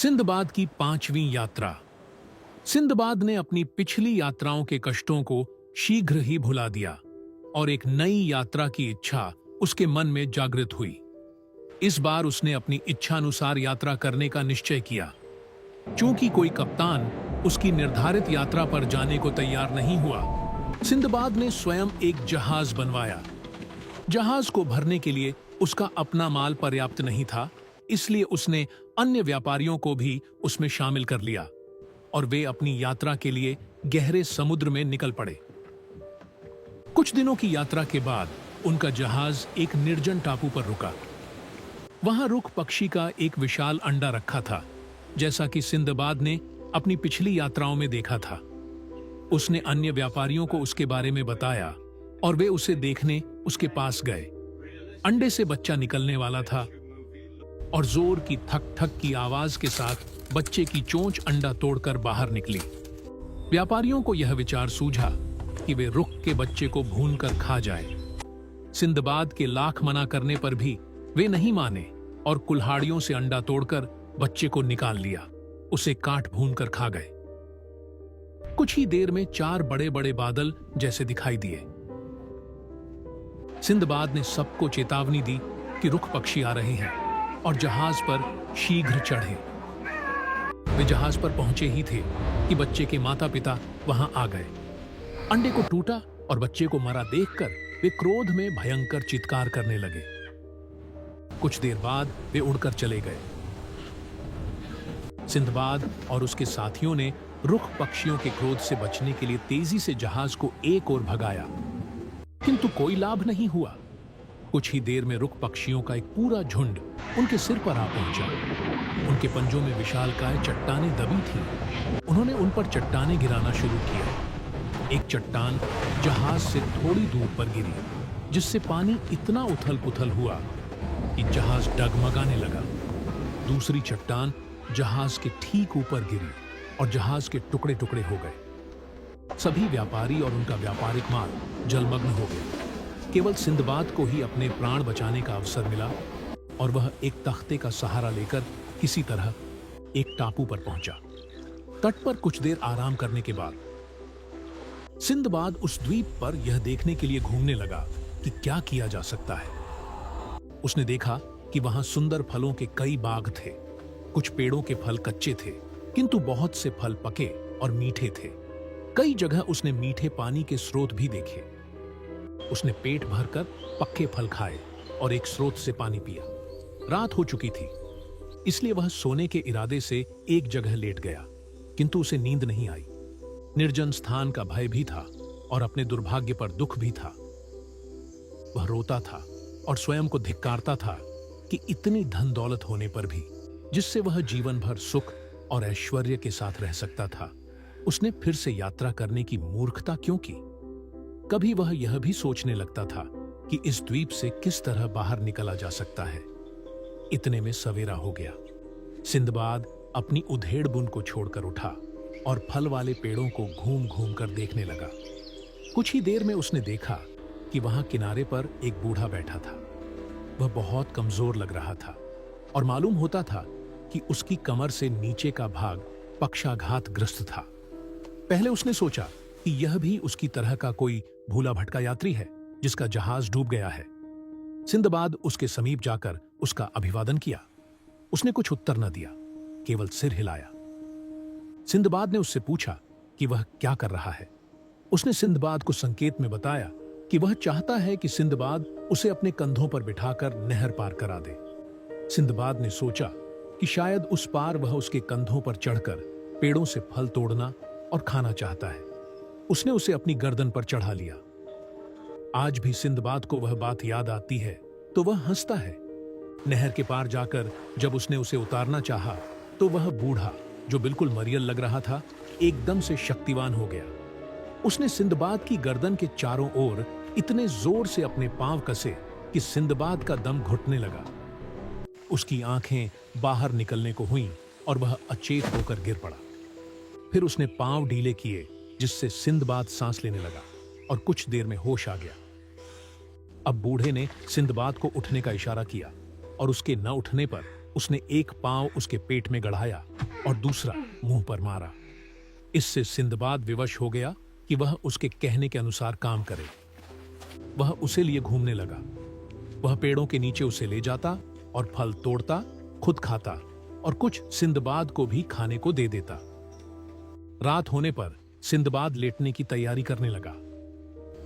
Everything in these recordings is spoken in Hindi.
सिंदबाद की 5वीं यात्रा। सिंदबाद ने अपनी पिछली यात्राओं के कष्टों को शीघ्र ही भुला दिया और एक नई यात्रा की इच्छा उसके मन में जागृत हुई। इस बार उसने अपनी इच्छानुसार यात्रा करने का निश्चय किया। चूंकि कोई कप्तान उसकी निर्धारित यात्रा पर जाने को तैयार नहीं हुआ, सिंदबाद ने स्वयं एक जहाज बनवाया। जहाज को भरने के लिए उसका अपना माल पर्याप्त नहीं था, इसलिए उसने अन्य व्यापारियों को भी उसमें शामिल कर लिया और वे अपनी यात्रा के लिए गहरे समुद्र में निकल पड़े। कुछ दिनों की यात्रा के बाद उनका जहाज एक निर्जन टापू पर रुका। वहां रुख पक्षी का एक विशाल अंडा रखा था, जैसा कि सिंदबाद ने अपनी पिछली यात्राओं में देखा था। उसने अन्य व्यापारियों को उसके बारे में बताया और वे उसे देखने उसके पास गए। अंडे से बच्चा निकलने वाला था और जोर की थक थक की आवाज के साथ बच्चे की चोंच अंडा तोड़कर बाहर निकली। व्यापारियों को यह विचार सूझा कि वे रुख के बच्चे को भूनकर खा जाए। सिंदबाद के लाख मना करने पर भी वे नहीं माने और कुल्हाड़ियों से अंडा तोड़कर बच्चे को निकाल लिया, उसे काट भून कर खा गए। कुछ ही देर में 4 बड़े बड़े बादल जैसे दिखाई दिए। सिंदबाद ने सबको चेतावनी दी कि रुख पक्षी आ रहे हैं और जहाज पर शीघ्र चढ़े। वे जहाज पर पहुंचे ही थे कि बच्चे के माता पिता वहां आ गए। अंडे को टूटा और बच्चे को मरा देखकर वे क्रोध में भयंकर चित्कार करने लगे। कुछ देर बाद वे उड़कर चले गए। सिंदबाद और उसके साथियों ने रुख पक्षियों के क्रोध से बचने के लिए तेजी से जहाज को एक ओर भगाया, किंतु कोई लाभ नहीं हुआ। कुछ ही देर में रुख पक्षियों का एक पूरा झुंड उनके सिर पर आ पहुंचा। उनके पंजों में विशालकाय चट्टानें दबी थीं। उन्होंने उन पर चट्टानें गिराना शुरू किया। एक चट्टान जहाज से थोड़ी दूर पर गिरी, जिससे पानी इतना उथल पुथल हुआ कि जहाज डगमगाने लगा। दूसरी चट्टान जहाज के ठीक ऊपर गिरी और जहाज के टुकड़े टुकड़े हो गए। सभी व्यापारी और उनका व्यापारिक माल जलमग्न हो गया। केवल सिंदबाद को ही अपने प्राण बचाने का अवसर मिला और वह एक तख्ते का सहारा लेकर किसी तरह एक टापू पर पहुंचा। तट पर कुछ देर आराम करने के बाद सिंदबाद उस द्वीप पर यह देखने के लिए घूमने लगा कि क्या किया जा सकता है। उसने देखा कि वहां सुंदर फलों के कई बाग थे। कुछ पेड़ों के फल कच्चे थे, किंतु बहुत से फल पके और मीठे थे। कई जगह उसने मीठे पानी के स्रोत भी देखे। उसने पेट भरकर पक्के फल खाए और एक स्रोत से पानी पिया। रात हो चुकी थी, इसलिए वह सोने के इरादे से एक जगह लेट गया, किंतु उसे नींद नहीं आई। निर्जन स्थान का भय भी था और अपने दुर्भाग्य पर दुख भी था। वह रोता था और स्वयं को धिक्कारता था कि इतनी धन दौलत होने पर भी, जिससे वह जीवन भर सुख और ऐश्वर्य के साथ रह सकता था, उसने फिर से यात्रा करने की मूर्खता क्यों की। कभी वह यह भी सोचने लगता था कि इस द्वीप से किस तरह बाहर निकला जा सकता है। इतने में सवेरा हो गया। सिंदबाद अपनी उधेड़ बुन को छोड़कर उठा और फल वाले पेड़ों को घूम घूम कर देखने लगा। कुछ ही देर में उसने देखा कि वहां किनारे पर एक बूढ़ा बैठा था। वह बहुत कमजोर लग रहा था और मालूम होता था कि उसकी कमर से नीचे का भाग पक्षाघातग्रस्त था। पहले उसने सोचा कि यह भी उसकी तरह का कोई भूला भटका यात्री है जिसका जहाज डूब गया है। सिंदबाद उसके समीप जाकर उसका अभिवादन किया। उसने कुछ उत्तर न दिया, केवल सिर हिलाया। सिंदबाद ने उससे पूछा कि वह क्या कर रहा है। उसने सिंदबाद को संकेत में बताया कि वह चाहता है कि सिंदबाद उसे अपने कंधों पर बिठाकर नहर पार करा दे। सिंदबाद ने सोचा कि शायद उस पार वह उसके कंधों पर चढ़कर पेड़ों से फल तोड़ना और खाना चाहता है। उसने उसे अपनी गर्दन पर चढ़ा लिया। आज भी सिंदबाद को वह बात याद आती है तो वह हंसता है। नहर के पार जाकर जब उसने उसे उतारना चाहा तो वह बूढ़ा, जो बिल्कुल मरियल लग रहा था, एकदम से शक्तिवान हो गया। उसने सिंदबाद की गर्दन के चारों ओर इतने जोर से अपने पांव कसे कि सिंदबाद का दम घुटने लगा। उसकी आंखें बाहर निकलने को हुईं और वह अचेत होकर गिर पड़ा। फिर उसने पांव ढीले किए, जिससे सिंदबाद सांस लेने लगा और कुछ देर में होश आ गया। अब बूढ़े ने सिंदबाद को उठने का इशारा किया और उसके न उठने पर उसने एक पांव उसके पेट में गड़ाया और दूसरा मुंह पर मारा। इससे सिंदबाद विवश हो गया कि वह उसके कहने के अनुसार काम करे। वह उसे लिए घूमने लगा। वह पेड़ों के नीचे उसे ले जाता और फल तोड़ता, खुद खाता और कुछ सिंदबाद को भी खाने को दे देता। रात होने पर सिंदबाद लेटने की तैयारी करने लगा।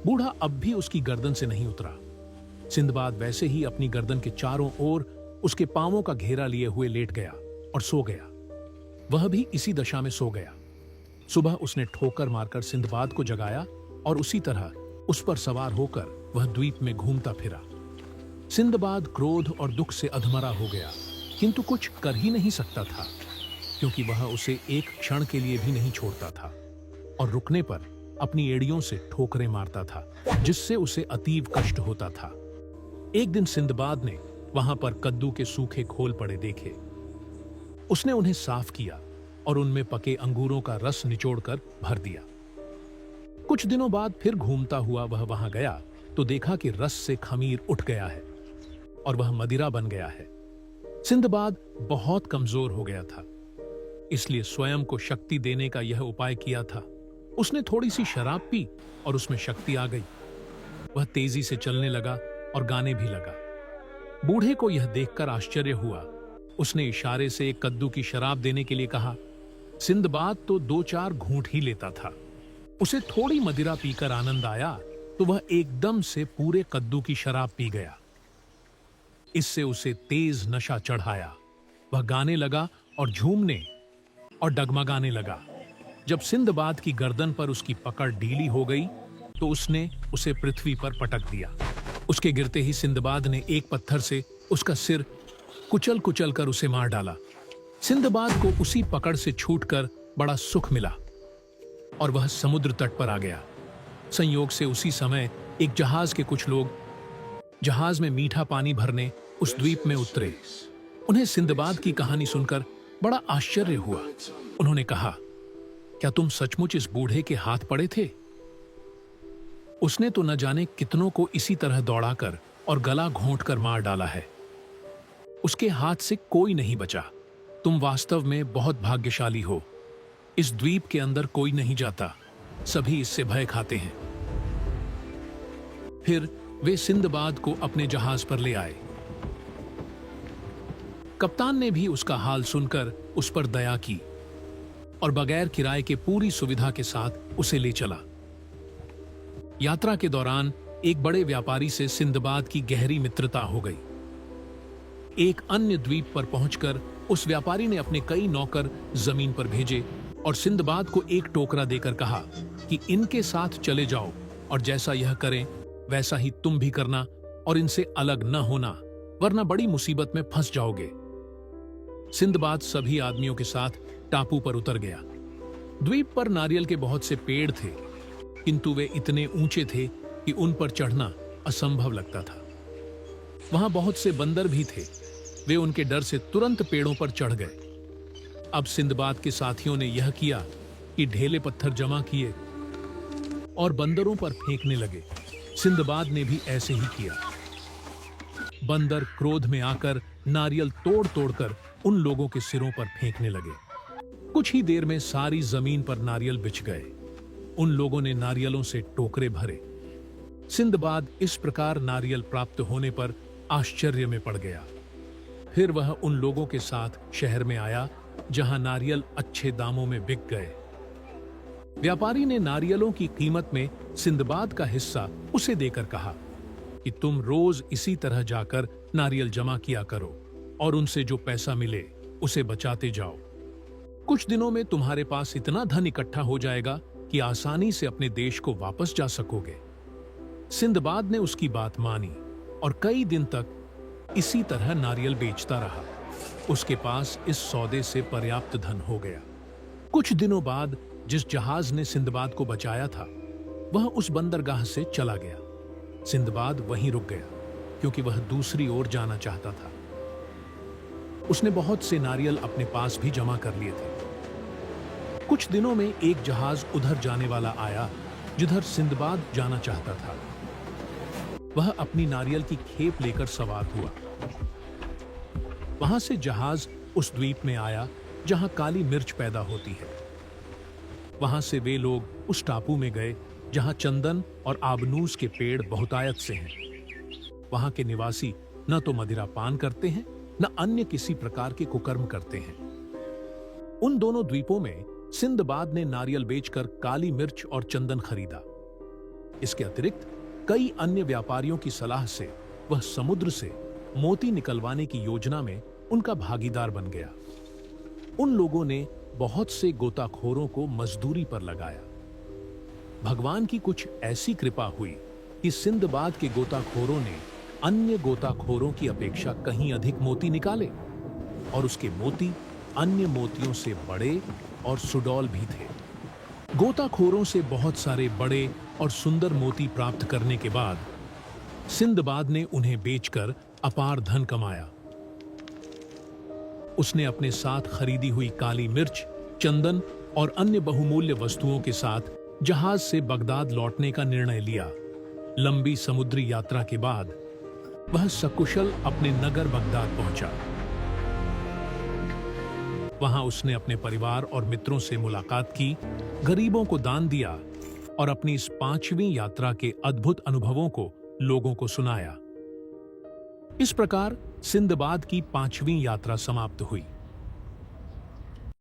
बूढ़ा अब भी उसकी गर्दन से नहीं उतरा। सिंदबाद वैसे ही अपनी गर्दन के चारों ओर उसके पांवों का घेरा लिए हुए लेट गया और सो गया। वह भी इसी दशा में सो गया। सुबह उसने ठोकर मारकर सिंदबाद को जगाया और उसी तरह उस पर सवार होकर वह द्वीप में घूमता फिरा। सिंदबाद क्रोध और दुख से अधमरा हो गया, किंतु कुछ कर ही नहीं सकता था, क्योंकि वह उसे एक क्षण के लिए भी नहीं छोड़ता था और रुकने पर अपनी एड़ियों से ठोकरें मारता था, जिससे उसे अतीव कष्ट होता था। एक दिन सिंदबाद ने वहां पर कद्दू के सूखे खोल पड़े देखे। उसने उन्हें साफ किया और उनमें पके अंगूरों का रस निचोड़कर भर दिया। कुछ दिनों बाद फिर घूमता हुआ वह वहां गया तो देखा कि रस से खमीर उठ गया है और वह मदिरा बन गया है। सिंदबाद बहुत कमजोर हो गया था, इसलिए स्वयं को शक्ति देने का यह उपाय किया था। उसने थोड़ी सी शराब पी और उसमें शक्ति आ गई। वह तेजी से चलने लगा और गाने भी लगा। बूढ़े को यह देखकर आश्चर्य हुआ। उसने इशारे से एक कद्दू की शराब देने के लिए कहा। सिंदबाद तो 2-4 घूंट ही लेता था। उसे थोड़ी मदिरा पीकर आनंद आया तो वह एकदम से पूरे कद्दू की शराब पी गया। इससे उसे तेज नशा चढ़ाया। वह गाने लगा और झूमने और डगमगाने लगा। जब सिंदबाद की गर्दन पर उसकी पकड़ ढीली हो गई तो उसने उसे पृथ्वी पर पटक दिया। उसके गिरते ही सिंदबाद ने एक पत्थर से उसका सिर कुचल कुचल कर उसे मार डाला। सिंदबाद को उसी पकड़ से छूटकर बड़ा सुख मिला और वह समुद्र तट पर आ गया। संयोग से उसी समय एक जहाज के कुछ लोग जहाज में मीठा पानी भरने उस द्वीप में उतरे। उन्हें सिंदबाद की कहानी सुनकर बड़ा आश्चर्य हुआ। उन्होंने कहा, क्या तुम सचमुच इस बूढ़े के हाथ पड़े थे? उसने तो न जाने कितनों को इसी तरह दौड़ाकर और गला घोंटकर मार डाला है। उसके हाथ से कोई नहीं बचा। तुम वास्तव में बहुत भाग्यशाली हो। इस द्वीप के अंदर कोई नहीं जाता, सभी इससे भय खाते हैं। फिर वे सिंदबाद को अपने जहाज पर ले आए। कप्तान ने भी उसका हाल सुनकर उस पर दया की और बगैर किराए के पूरी सुविधा के साथ उसे ले चला। यात्रा के दौरान एक बड़े व्यापारी से सिंदबाद की गहरी मित्रता हो गई। एक अन्य द्वीप पर पहुंचकर उस व्यापारी ने अपने कई नौकर जमीन पर भेजे और सिंदबाद को एक टोकरा देकर कहा कि इनके साथ चले जाओ और जैसा यह करें वैसा ही तुम भी करना और इनसे अलग न होना, वरना बड़ी मुसीबत में फंस जाओगे। सिंदबाद सभी आदमियों के साथ टापू पर उतर गया। द्वीप पर नारियल के बहुत से पेड़ थे, किंतु वे इतने ऊंचे थे कि उन पर चढ़ना असंभव लगता था। वहां बहुत से बंदर भी थे। वे उनके डर से तुरंत पेड़ों पर चढ़ गए। अब सिंदबाद के साथियों ने यह किया कि ढेले पत्थर जमा किए और बंदरों पर फेंकने लगे। सिंदबाद ने भी ऐसे ही किया। बंदर क्रोध में आकर नारियल तोड़ तोड़कर उन लोगों के सिरों पर फेंकने लगे। कुछ ही देर में सारी जमीन पर नारियल बिछ गए। उन लोगों ने नारियलों से टोकरे भरे। सिंदबाद इस प्रकार नारियल प्राप्त होने पर आश्चर्य में पड़ गया। फिर वह उन लोगों के साथ शहर में आया जहां नारियल अच्छे दामों में बिक गए। व्यापारी ने नारियलों की कीमत में सिंदबाद का हिस्सा उसे देकर कहा कि तुम रोज इसी तरह जाकर नारियल जमा किया करो और उनसे जो पैसा मिले उसे बचाते जाओ। कुछ दिनों में तुम्हारे पास इतना धन इकट्ठा हो जाएगा कि आसानी से अपने देश को वापस जा सकोगे। सिंदबाद ने उसकी बात मानी और कई दिन तक इसी तरह नारियल बेचता रहा। उसके पास इस सौदे से पर्याप्त धन हो गया। कुछ दिनों बाद जिस जहाज ने सिंदबाद को बचाया था वह उस बंदरगाह से चला गया। सिंदबाद वहीं रुक गया क्योंकि वह दूसरी ओर जाना चाहता था। उसने बहुत से नारियल अपने पास भी जमा कर लिए थे। कुछ दिनों में एक जहाज उधर जाने वाला आया जिधर सिंदबाद जाना चाहता था। वह अपनी नारियल की खेप लेकर सवार हुआ। वहां से जहाज उस द्वीप में आया जहां काली मिर्च पैदा होती है। वहां से वे लोग उस टापू में गए जहां चंदन और आबनूस के पेड़ बहुतायत से हैं। वहां के निवासी न तो मदिरा पान करते हैं न अन्य किसी प्रकार के कुकर्म करते हैं। उन दोनों द्वीपों में सिंदबाद ने नारियल बेचकर काली मिर्च और चंदन खरीदा। इसके अतिरिक्त कई अन्य व्यापारियों की सलाह से वह समुद्र से मोती निकलवाने की योजना में उनका भागीदार बन गया। उन लोगों ने बहुत से गोताखोरों को मजदूरी पर लगाया। भगवान की कुछ ऐसी कृपा हुई कि सिंदबाद के गोताखोरों ने अन्य गोताखोरों की अपेक्षा कहीं अधिक मोती निकाले, और उसके मोती अन्य मोतियों से बड़े और सुडौल भी थे। गोताखोरों से बहुत सारे बड़े और सुंदर मोती प्राप्त करने के बाद सिंदबाद ने उन्हें बेचकर अपार धन कमाया। उसने अपने साथ खरीदी हुई काली मिर्च, चंदन और अन्य बहुमूल्य वस्तुओं के साथ जहाज से बगदाद लौटने का निर्णय लिया। लंबी समुद्री यात्रा के बाद वह सकुशल अपने नगर बगदाद पहुंचा। वहां उसने अपने परिवार और मित्रों से मुलाकात की, गरीबों को दान दिया और अपनी इस 5वीं यात्रा के अद्भुत अनुभवों को लोगों को सुनाया। इस प्रकार सिंदबाद की 5वीं यात्रा समाप्त हुई।